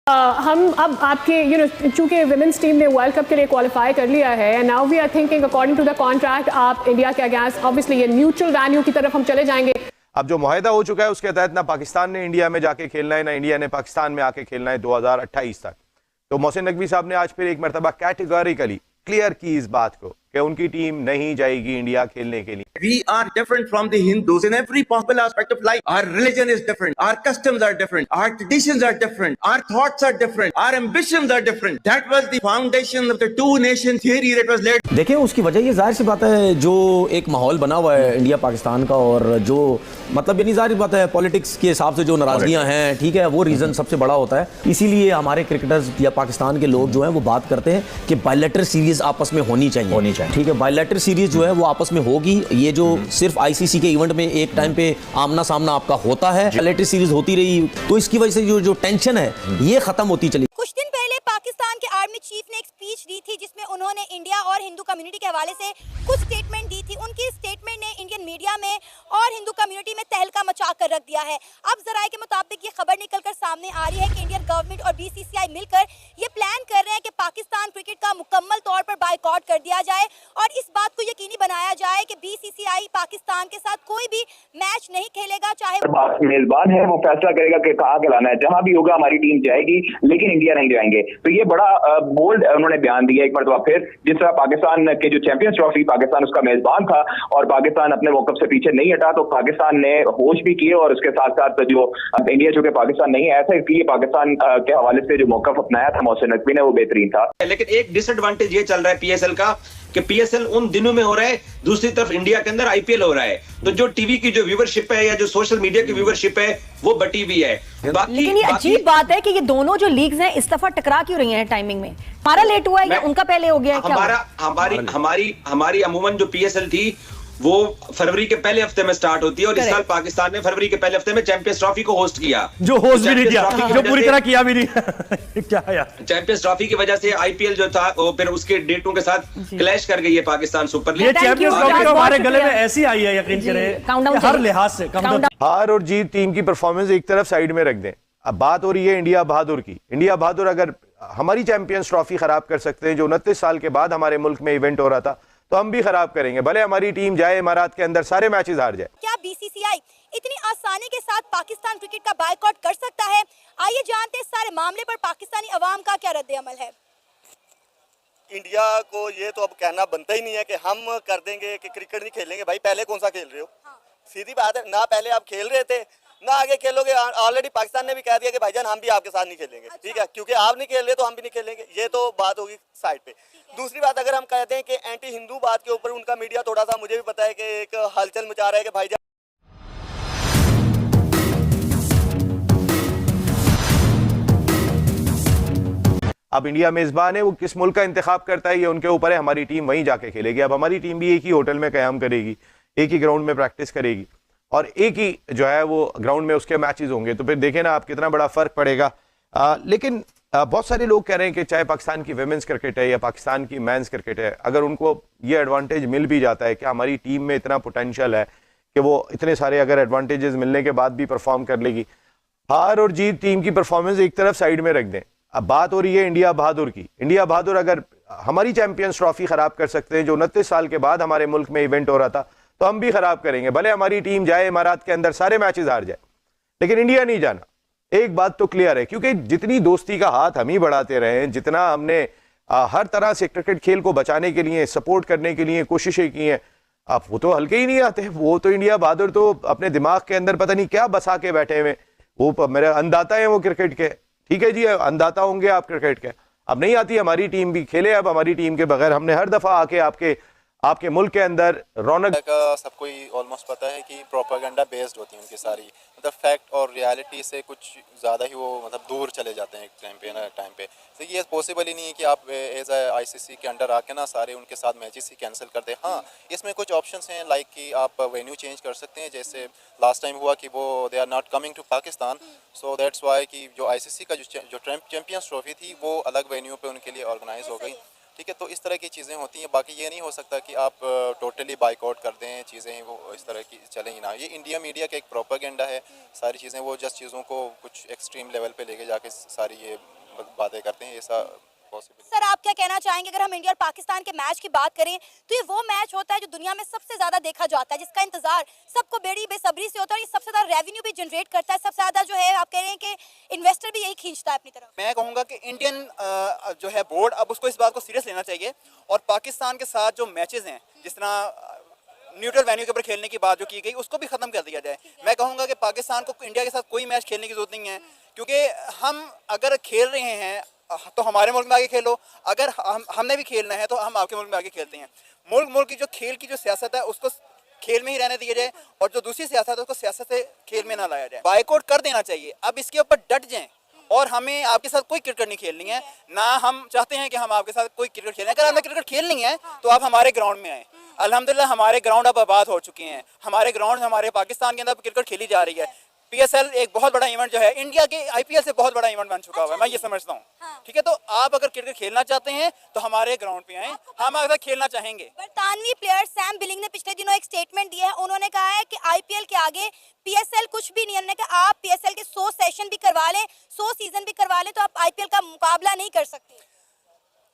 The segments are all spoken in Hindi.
हम अब आपके चूंकि वुमेन्स टीम ने वर्ल्ड कप के लिए क्वालिफाई कर लिया है, now we are thinking according to the contract आप इंडिया के अगेंस्ट ऑब्वियसली ये न्यूट्रल वैन्यू की तरफ हम चले जाएंगे। अब जो मुआहदा हो चुका है उसके तहत ना पाकिस्तान ने इंडिया में जाके खेलना है, ना इंडिया ने पाकिस्तान में आके खेलना है 2028 तक। तो मोहसिन नकवी साहब ने आज फिर एक मरतबा कैटेगोरिकली क्लियर की इस बात को कि उनकी टीम नहीं जाएगी इंडिया खेलने के लिए। We are different from the Hindus in every possible aspect of life. Our religion is different. Our customs are different. Our traditions are different. Our thoughts are different. Our ambitions are different. That was the foundation of the two nation theory that was laid. देखिए उसकी वजह ये जाहिर सी बात है, जो एक माहौल बना हुआ है इंडिया पाकिस्तान का, और जो मतलब यानी जाहिर बात है पॉलिटिक्स के हिसाब से जो नाराजगियां हैं, ठीक है, वो रीज़न सबसे बड़ा होता है। इसीलिए हमारे क्रिकेटर्स या पाकिस्तान के लोग जो हैं वो बात करते हैं कि बायलैटरल सीरीज आपस में होनी चाहिए, ठीक है। बायलैटरल सीरीज जो है वो आपस में होगी। ये जो सिर्फ आईसीसी के इवेंट में एक टाइम पे आमना सामना आपका होता है, बायलैटरल सीरीज होती रही, तो इसकी वजह से जो टेंशन है ये खत्म होती चली। कुछ दिन पहले पाकिस्तान के आर्मी चीफ ने एक स्पीच दी थी जिसमें उन्होंने इंडिया और हिंदू कम्युनिटी के हवाले से कुछ स्टेटमेंट दी थी। उनकी स्टेटमेंट ने इंडियन मीडिया में और हिंदू कम्युनिटी में तहलका मचा कर रख दिया है। अब जराये के मुताबिक ये खबर निकलकर सामने आ रही है कि इंडियन गवर्नमेंट और बीसीसीआई मिलकर ये प्लान कर रहे हैं कि पाकिस्तान क्रिकेट का मुकम्मल तौर पर बायकॉट कर दिया जाए और इस बात को यकीनी बनाया जाए कि बीसीसीआई पाकिस्तान के साथ कोई भी मैच नहीं खेलेगा। चाहे मेजबान है वो फैसला करेगा कि कहाँ खिलाना है, जहां भी होगा हमारी टीम जाएगी, लेकिन इंडिया नहीं जाएंगे। तो ये बड़ा बोल्ड उन्होंने बयान दिया एक मरतबा फिर। जिस तरह पाकिस्तान के जो चैंपियंस ट्रॉफी पाकिस्तान उसका मेजबान था और पाकिस्तान अपने मौकफ से पीछे नहीं हटा, तो पाकिस्तान ने होश भी किए और उसके साथ साथ जो इंडिया चूंकि पाकिस्तान नहीं आया था, इसलिए पाकिस्तान के हवाले से जो मौकफ अपनाया था मोहसिन नकवी ने वो बेहतरीन था। लेकिन एक डिसएडवांटेज ये चल रहा है पीएसएल का कि पीएसएल उन दिनों में हो रहा है, दूसरी तरफ इंडिया के अंदर आईपीएल हो रहा है, तो जो टीवी की जो व्यूवरशिप है या जो सोशल मीडिया की व्यूवरशिप है वो बटी हुई है। लेकिन ये अजीब बात है कि ये दोनों जो लीग्स हैं इस दफा टकरा क्यों रही हैं टाइमिंग में? हमारा लेट हुआ है या उनका पहले हो गया है? हमारी अमूमन जो पीएसएल थी वो फरवरी के पहले हफ्ते में स्टार्ट होती है और इस साल पाकिस्तान ने फरवरी के पहले हफ्ते में चैंपियंस ट्रॉफी को होस्ट किया, जो होस्ट भी नहीं किया, जो पूरी तरह किया भी नहीं। क्या यार, चैंपियंस ट्रॉफी की वजह से आईपीएल जो था वो फिर उसके डेटों के साथ क्लैश कर गई है पाकिस्तान सुपर लीग। ये चैंपियंस ट्रॉफी तो हमारे गले में ऐसी आई है, यकीन करें हर लिहाज से। हार और जीत टीम की परफॉर्मेंस एक तरफ साइड में रख दें, अब बात हो रही है इंडिया बहादुर की। इंडिया बहादुर अगर हमारी चैंपियंस ट्रॉफी खराब कर सकते हैं, जो 29 साल के बाद हमारे मुल्क में इवेंट हो रहा था, तो हम भी खराब करेंगे, भले हमारी टीम जाए इमारात के अंदर सारे मैचेस हार जाए। क्या बीसीसीआई इतनी आसानी के साथ पाकिस्तान क्रिकेट का बायकॉट कर सकता है? आइए जानते हैं इस सारे मामले पर पाकिस्तानी अवाम का क्या रद्द अमल है। इंडिया को ये तो अब कहना बनता ही नहीं है कि हम कर देंगे कि क्रिकेट नहीं खेलेंगे। भाई पहले कौन सा खेल रहे हो? सीधी बात है ना, पहले आप खेल रहे थे ना आगे खेलोगे। ऑलरेडी पाकिस्तान ने भी कह दिया कि भाईजान हम भी आपके साथ नहीं खेलेंगे। ठीक है, क्योंकि आप नहीं खेल रहे तो हम भी नहीं खेलेंगे। ये तो बात होगी साइड पे। दूसरी बात, अगर हम कहते हैं कि एंटी हिंदू बात के ऊपर उनका मीडिया थोड़ा सा, मुझे भी पता है कि एक हलचल मचा रहा है कि भाईजान अब इंडिया मेजबान है, वो किस मुल्क का इंतखाब करता है ये उनके ऊपर है। हमारी टीम वहीं जाके खेलेगी। अब हमारी टीम भी एक ही होटल में क़याम करेगी, एक ही ग्राउंड में प्रैक्टिस करेगी और एक ही जो है वो ग्राउंड में उसके मैचेस होंगे। तो फिर देखें ना आप कितना बड़ा फर्क पड़ेगा। लेकिन बहुत सारे लोग कह रहे हैं कि चाहे पाकिस्तान की विमेंस क्रिकेट है या पाकिस्तान की मेंस क्रिकेट है, अगर उनको ये एडवांटेज मिल भी जाता है कि हमारी टीम में इतना पोटेंशियल है कि वो इतने सारे अगर एडवांटेजेस मिलने के बाद भी परफॉर्म कर लेगी। हार और जीत टीम की परफॉर्मेंस एक तरफ साइड में रख दें, अब बात हो रही है इंडिया बहादुर की। इंडिया बहादुर अगर हमारी चैंपियंस ट्रॉफी खराब कर सकते हैं, जो 29 साल के बाद हमारे मुल्क में इवेंट हो रहा था, तो हम भी खराब करेंगे, भले हमारी टीम जाए इमारात के अंदर सारे मैचेस हार जाए, लेकिन इंडिया नहीं जाना। एक बात तो क्लियर है, क्योंकि जितनी दोस्ती का हाथ हम ही बढ़ाते रहे, जितना हमने हर तरह से क्रिकेट खेल को बचाने के लिए सपोर्ट करने के लिए कोशिशें की हैं, अब वो तो हल्के ही नहीं आते। वो तो इंडिया बहादुर तो अपने दिमाग के अंदर पता नहीं क्या बसा के बैठे हुए। वो मेरे अंदाता है वो क्रिकेट के, ठीक है जी, अंदाता होंगे आप क्रिकेट के। अब नहीं आती हमारी टीम भी खेले, अब हमारी टीम के बगैर हमने हर दफा आके आपके मुल्क के अंदर रौनक का सबको ही ऑलमोस्ट पता है कि प्रोपेगेंडा बेस्ड होती है उनकी सारी, मतलब फैक्ट और रियलिटी से कुछ ज़्यादा ही वो मतलब दूर चले जाते हैं एक टाइम पे। तो ये पॉसिबल ही नहीं है कि आप एज आईसीसी के अंडर आके ना सारे उनके साथ मैचेस ही कैंसिल कर दें। हाँ, इसमें कुछ ऑप्शंस हैं, लाइक कि आप वेन्यू चेंज कर सकते हैं, जैसे लास्ट टाइम हुआ कि वो they are not coming to Pakistan, so that's why कि जो आईसीसी का जो चैंपियंस ट्रॉफी थी वो अलग वेन्यू पे उनके लिए ऑर्गेनाइज हो गई। ठीक है, तो इस तरह की चीज़ें होती हैं। बाकी ये नहीं हो सकता कि आप टोटली बाइकआउट कर दें, चीज़ें वो इस तरह की चलें ही ना। ये इंडिया मीडिया का एक प्रोपेगेंडा है, सारी चीज़ें वो जस्ट चीज़ों को कुछ एक्सट्रीम लेवल पे लेके जाके सारी ये बातें करते हैं, ऐसा पॉसिबल। सर आप क्या कहना चाहेंगे, अगर हम इंडिया और पाकिस्तान के मैच की बात करें तो ये वो मैच होता है जो दुनिया में सबसे ज्यादा देखा जाता है, जिसका इंतजार सबको बड़ी बेसब्री से होता है, और ये सबसे ज्यादा रेवेन्यू भी जनरेट करता है, सबसे ज्यादा जो है आप कह रहे हैं कि इन्वेस्टर भी यही खींचता है अपनी तरफ। मैं कहूँगा कि इंडियन जो है बोर्ड अब उसको इस बात को सीरियस लेना चाहिए, और पाकिस्तान के साथ जो मैचेस हैं, जिस तरह न्यूट्रल वेन्यू के ऊपर खेलने की बात जो की गई, उसको भी खत्म कर दिया जाए। मैं कहूँगा कि पाकिस्तान को इंडिया के साथ कोई मैच खेलने की जरूरत नहीं है, क्योंकि हम अगर खेल रहे हैं तो हमारे मुल्क में आगे खेलो, अगर हमने भी खेलना है तो हम आपके मुल्क में आगे खेलते हैं। मुल्क की जो खेल की जो सियासत है उसको खेल में ही रहने दिया जाए, और जो दूसरी सियासत है उसको सियासत से खेल में ना लाया जाए। बाइकआउट कर देना चाहिए, अब इसके ऊपर डट जाएं, और हमें आपके साथ कोई क्रिकेट नहीं खेलनी है, ना हम चाहते हैं कि हम आपके साथ कोई क्रिकेट खेलें। अगर हमें क्रिकेट खेलनी है तो आप हमारे ग्राउंड में आए। अल्हम्दुलिल्लाह हमारे ग्राउंड अब आबाद हो चुके हैं, हमारे ग्राउंड हमारे पाकिस्तान के अंदर क्रिकेट खेली जा रही है। PSL एक बहुत बड़ा इवेंट जो है इंडिया के IPL से बहुत बड़ा इवेंट बन चुका हुआ है, मैं ये समझता हूँ। ठीक है, तो आप अगर क्रिकेट खेलना चाहते हैं तो हमारे ग्राउंड पे आए, हम अगर खेलना चाहेंगे। बरतानवी प्लेयर सैम बिलिंग ने पिछले दिनों एक स्टेटमेंट दिया है, उन्होंने कहा है कि IPL के आगे PSL कुछ भी नहीं है। उन्होंने कहा आप PSL के 100 सेशन भी करवा लें, 100 सीजन भी करवा लें, तो आप IPL का मुकाबला नहीं कर सकते।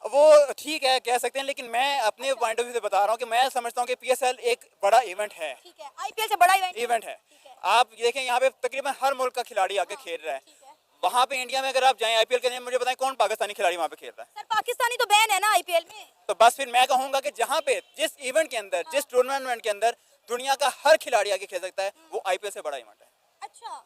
वो ठीक है, कह सकते हैं, लेकिन मैं अपने पॉइंट ऑफ व्यू से बता रहा हूँ कि मैं समझता हूँ कि PSL एक बड़ा इवेंट है। ठीक है, IPL से बड़ा इवेंट है। आप देखें यहाँ पे तकरीबन हर मुल्क का खिलाड़ी आके खेल रहा है। वहाँ पे इंडिया में अगर आप जाएं IPL के लिए, मुझे बताएं कौन पाकिस्तानी खिलाड़ी वहाँ पे खेल रहा है? सर पाकिस्तानी तो बैन है ना IPL में। तो बस फिर मैं कहूँगा कि जहाँ पे जिस इवेंट के अंदर, जिस टूर्नामेंट के अंदर दुनिया का हर खिलाड़ी आके खेल सकता है, वो IPL से बड़ा इवेंट है। अच्छा,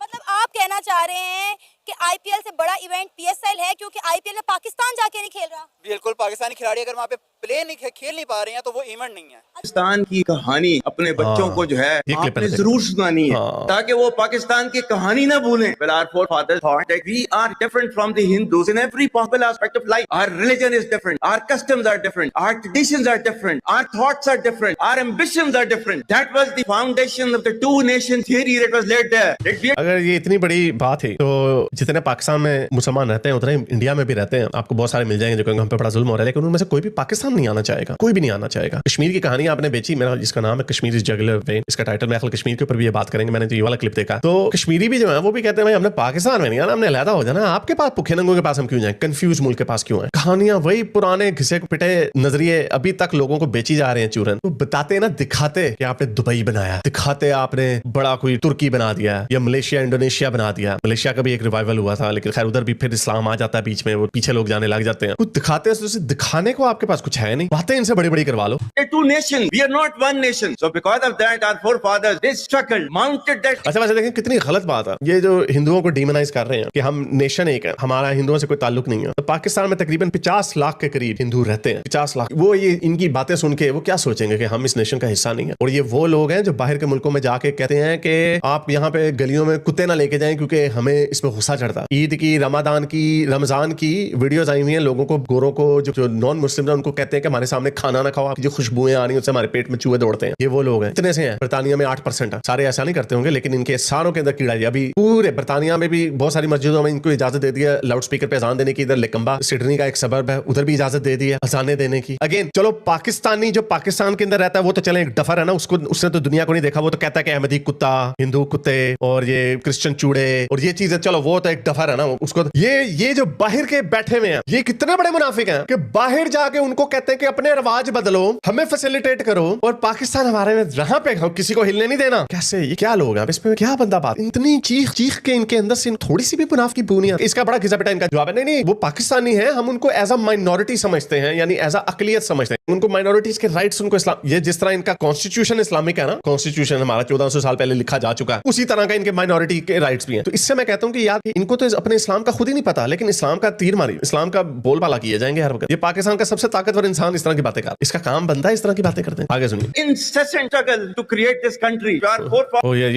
मतलब आप कहना चाह रहे हैं कि IPL से बड़ा इवेंट PSL है, क्योंकि IPL में पाकिस्तान जाके नहीं खेल रहा। बिल्कुल, पाकिस्तानी खिलाड़ी अगर वहाँ पे खेल नहीं पा रहे हैं तो वो इवेंट नहीं है। पाकिस्तान की कहानी अपने बच्चों को जो है आपने जरूर सुनानी है, ताकि वो पाकिस्तान की कहानी ना भूलें। Well, our forefathers thought that we are different from the Hindus in every possible aspect of life. Our religion is different, our customs are different, our traditions are different, our thoughts are different, our ambitions are different. That was the foundation of the two nation theory that was laid there. अगर ये इतनी बड़ी बात है तो जितने पाकिस्तान में मुसलमान रहते हैं उतने इंडिया में भी रहते हैं, आपको बहुत सारे मिल जाएंगे जो कहेंगे हम पे बड़ा जुल्म हो रहा है, लेकिन उनमें से कोई भी पाकिस्तान नहीं आना चाहेगा, कोई भी नहीं आना चाहेगा। कश्मीर की कहानी आपने बेची, मेरा जिसका नाम है कश्मीर इज जगलर वेन, इसका टाइटल में कश्मीर के ऊपर भी ये बात करेंगे, मैंने तो ये वाला क्लिप देखा। तो कश्मीरी भी जो है वो भी कहते हैं भाई हमने पाकिस्तान में नहीं आना, हमने अलहदा हो जाना, आपके पास भूखे नंगों के पास हम क्यों जाए, कंफ्यूज मुल्क के पास क्यों है। कहानियां वही पुराने घिसे पिटे नजरिए अभी तक लोगों को बेची जा रहे हैं चूरन। तो बताते ना, दिखाते कि आपने दुबई बनाया, दिखाते आपने बड़ा कोई तुर्की बना दिया या मलेशिया इंडोनेशिया बना दिया। मलेशिया का भी एक रिवाइवल हुआ था, लेकिन खैर उधर भी फिर इस्लाम आ जाता है बीच में, वो पीछे लोग जाने लग जाते हैं। कुछ दिखाते हैं, दिखाने को आपके पास कुछ है नहीं, बातें इनसे बड़ी बड़ी करवा लो। Two nations, we are not one nation. So because of that, our forefathers they struggled, mounted that. अच्छा वैसे देखें कितनी गलत बात है ये जो हिंदुओं को डिमोनाइज कर रहे हैं कि हम नेशन एक है, हमारा हिंदुओं से कोई ताल्लुक नहीं है। तो पाकिस्तान में तकरीबन 50 लाख के करीब हिंदू रहते हैं, 50 लाख। वो ये इनकी बातें सुन के वो क्या सोचेंगे कि हम इस नेशन का हिस्सा नहीं है। और ये वो लोग हैं जो बाहर के मुल्कों में जाके कहते हैं कि आप यहाँ पे गलियों में कुत्ते ना लेके जाएं क्योंकि हमें इसमें गुस्सा चढ़ता। ईद की, रमजान की वीडियोस आई हुई हैं, लोगों को, गोरों को, जो नॉन मुस्लिम है उनको कहते हैं कि हमारे सामने खाना ना खाओ, आपकी जो खुशबुएं आ रही है उससे हमारे पेट में चूहे दौड़ते हैं। ये वो लोग हैं। इतने से हैं, बर्तानिया में 8% है, सारे ऐसा नहीं करते होंगे, लेकिन इनके सारों के अंदर कीड़ा है। अभी पूरे बर्तानिया में भी बहुत सारी मस्जिदों में इनको इजाजत दे दी है लाउड स्पीकर पे अजान देने की। इधर लेकम्बा सिडनी का एक सबर्ब है, उधर भी इजाजत दे दी है अजाने देने की। अगेन चलो पाकिस्तानी जो पाकिस्तान के अंदर रहता है वो तो चले एक डफर है ना, उसको उसने तो दुनिया को नहीं देखा, वो तो कहता है कि अहमदी कुत्ता, हिंदू कुत्ते और ये क्रिश्चियन चूड़े और ये चीजें, चलो वो तो एक डफर है ना उसको। ये जो बाहर के बैठे हुए हैं ये कितने बड़े मुनाफिक हैं कि बाहर जाके उनको कहते हैं कि अपने रिवाज बदलो, हमें फैसिलिटेट करो, और पाकिस्तान हमारे में जहां पे किसी को हिलने नहीं देना। कैसे, ये क्या लोग हैं, इसमें क्या बंदा बात, इतनी चीख के इनके अंदर से थोड़ी सी भी मुनाफ की बूनी है। इसका बड़ा घिसा पिटा इनका जवाब है, नहीं वो पाकिस्तानी है, हम उनको एज अ माइनॉरिटी समझते हैं, यानी एज अ अकलियत समझते हैं, उनको माइनॉरिटीज के राइट्स, उनको इस्लाम, ये जिस तरह इनका कॉन्स्टिट्यूशन इस्लामिक है ना, कॉन्स्टिट्यूशन हमारा 1400 साल पहले लिखा जा चुका है, उसी तरह का इनके माइनॉरिटी के राइट्स भी हैं। तो इससे मैं कहता हूं कि यार इनको तो अपने इस्लाम का खुद ही नहीं पता, लेकिन इस्लाम का तीर मारी, इस्लाम का बोलबाला किए जाएंगे हर वक्त। ये पाकिस्तान का सबसे ताकतवर इंसान इस तरह की बातें कर, इसका काम बनता है इस तरह की बातें करते हैं। आगे सुनिए। Incessant struggle to create this country.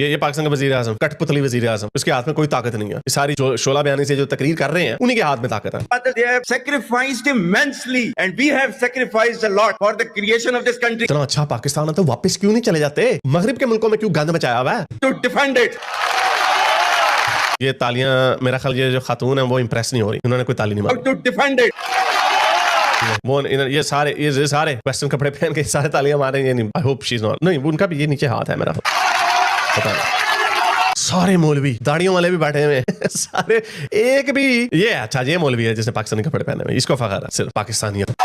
ये पाकिस्तान का वजीर आजम, कठपुतली वजीर आजम, उसके हाथ में कोई ताकत नहीं है। सारी शोला बयानी से जो तकरीर कर रहे हैं उन्हीं के हाथ में ताकत है। They have sacrificed immensely and we have sacrificed a lot for the creation of this country. इतना अच्छा पाकिस्तान है तो वापस क्यों नहीं चले जाते? मगरिब के मुल्कों में क्यों गंद मचाया हुआ है? To defend it. ये तालियां, मेरा ख्याल ये जो खातून है वो इंप्रेस नहीं हो रही, उन्होंने कोई ताली नहीं मारी। To defend it. वो ये सारे वेस्टर्न कपड़े पहन के सारे तालियां मारे, ये नहीं, I hope she is not, नहीं उनका भी ये नीचे हाथ है मेरा, पता नहीं। सारे मौलवी दाढ़ियों वाले भी बैठे हुए हैं सारे, एक भी ये अच्छा ये मौलवी है जिसने पाकिस्तानी कपड़े पहने हुए, इसको फखर है सिर्फ पाकिस्तानियत।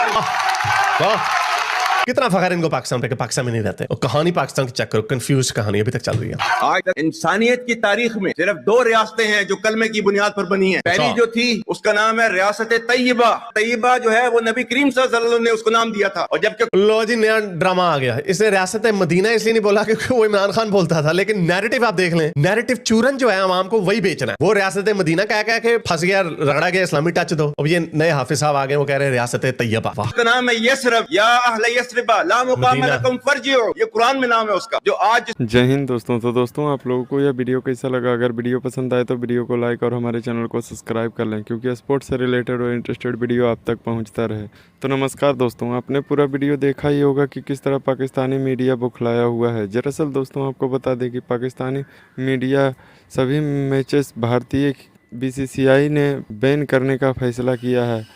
कितना फखर इनको पाकिस्तान पे कि पाकिस्तान में नहीं रहते, और कहानी पाकिस्तान की चेक करो, कंफ्यूज कहानी अभी तक चल रही है। आज तक इंसानियत की तारीख में सिर्फ 2 रियासतें हैं जो कलमे की बुनियाद पर बनी हैं। पहली जो थी उसका नाम है रियासत तैयबा। तैयबा जो है वो नबी करीम सल्लल्लाहु अलैहि वसल्लम ने उसको नाम दिया था। और जबकि लो जी नया ड्रामा आ गया, इसने रियासत मदीना इसलिए नहीं बोला क्योंकि वो इमरान खान बोलता था, लेकिन नैरेटिव आप देख लें, नैरेटिव चूरन जो है आवाम को वही बेचना है। वो रियासत मदीना कह के फंस गया, रगड़ा गया इस्लामी टच दो। अब ये नए हाफिज साहब आ गए, वो कह रहे हैं रियासत तैयबा। उसका नाम है यसरब या अहले यसरबा ला मुकाम लकुम फरजिउ, ये कुरान में नाम है उसका, जो आज। जय हिंद दोस्तों। तो दोस्तों आप लोगों को यह वीडियो कैसा लगा? अगर वीडियो पसंद आए तो वीडियो को लाइक और हमारे चैनल को सब्सक्राइब कर लें, क्योंकि स्पोर्ट्स से रिलेटेड और इंटरेस्टेड वीडियो आप तक पहुंचता रहे। तो नमस्कार दोस्तों, आपने पूरा वीडियो देखा ही होगा कि किस तरह पाकिस्तानी मीडिया बुखलाया हुआ है। दरअसल दोस्तों आपको बता दें कि पाकिस्तानी मीडिया सभी मैचेस भारतीय BCCI ने बैन करने का फैसला किया है।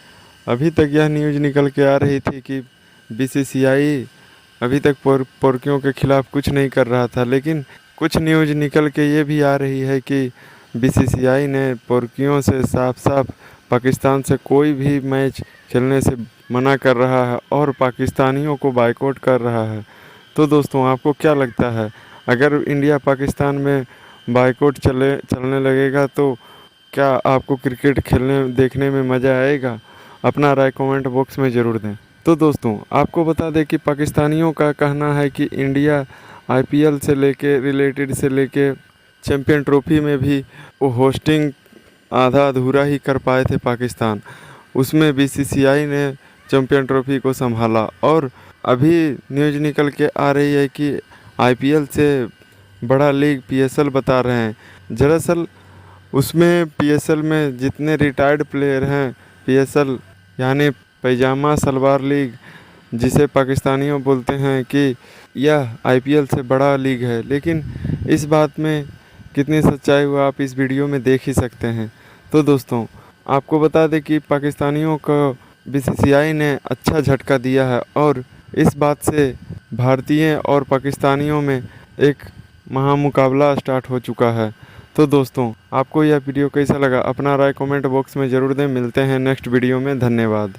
अभी तक यह न्यूज़ निकल के आ रही थी कि BCCI अभी तक पोर्कियों के खिलाफ कुछ नहीं कर रहा था, लेकिन कुछ न्यूज़ निकल के ये भी आ रही है कि BCCI ने पोर्कियों से साफ साफ पाकिस्तान से कोई भी मैच खेलने से मना कर रहा है और पाकिस्तानियों को बायकॉट कर रहा है। तो दोस्तों आपको क्या लगता है, अगर इंडिया पाकिस्तान में बायकॉट चलने लगेगा तो क्या आपको क्रिकेट देखने में मज़ा आएगा? अपना राय कमेंट बॉक्स में ज़रूर दें। तो दोस्तों आपको बता दें कि पाकिस्तानियों का कहना है कि इंडिया IPL से लेके चैम्पियन ट्रॉफी में भी वो होस्टिंग आधा अधूरा ही कर पाए थे पाकिस्तान, उसमें BCCI ने चैम्पियन ट्रॉफी को संभाला। और अभी न्यूज़ निकल के आ रही है कि IPL से बड़ा लीग PSL बता रहे हैं। दरअसल उसमें PSL में जितने रिटायर्ड प्लेयर हैं, PSL यानी पैजामा सलवार लीग, जिसे पाकिस्तानियों बोलते हैं कि यह IPL से बड़ा लीग है, लेकिन इस बात में कितनी सच्चाई हुआ आप इस वीडियो में देख ही सकते हैं। तो दोस्तों आपको बता दें कि पाकिस्तानियों को BCCI ने अच्छा झटका दिया है और इस बात से भारतीय और पाकिस्तानियों में एक महामुकाबला स्टार्ट हो चुका है। तो दोस्तों आपको यह वीडियो कैसा लगा? अपना राय कमेंट बॉक्स में ज़रूर दें। मिलते हैं नेक्स्ट वीडियो में, धन्यवाद।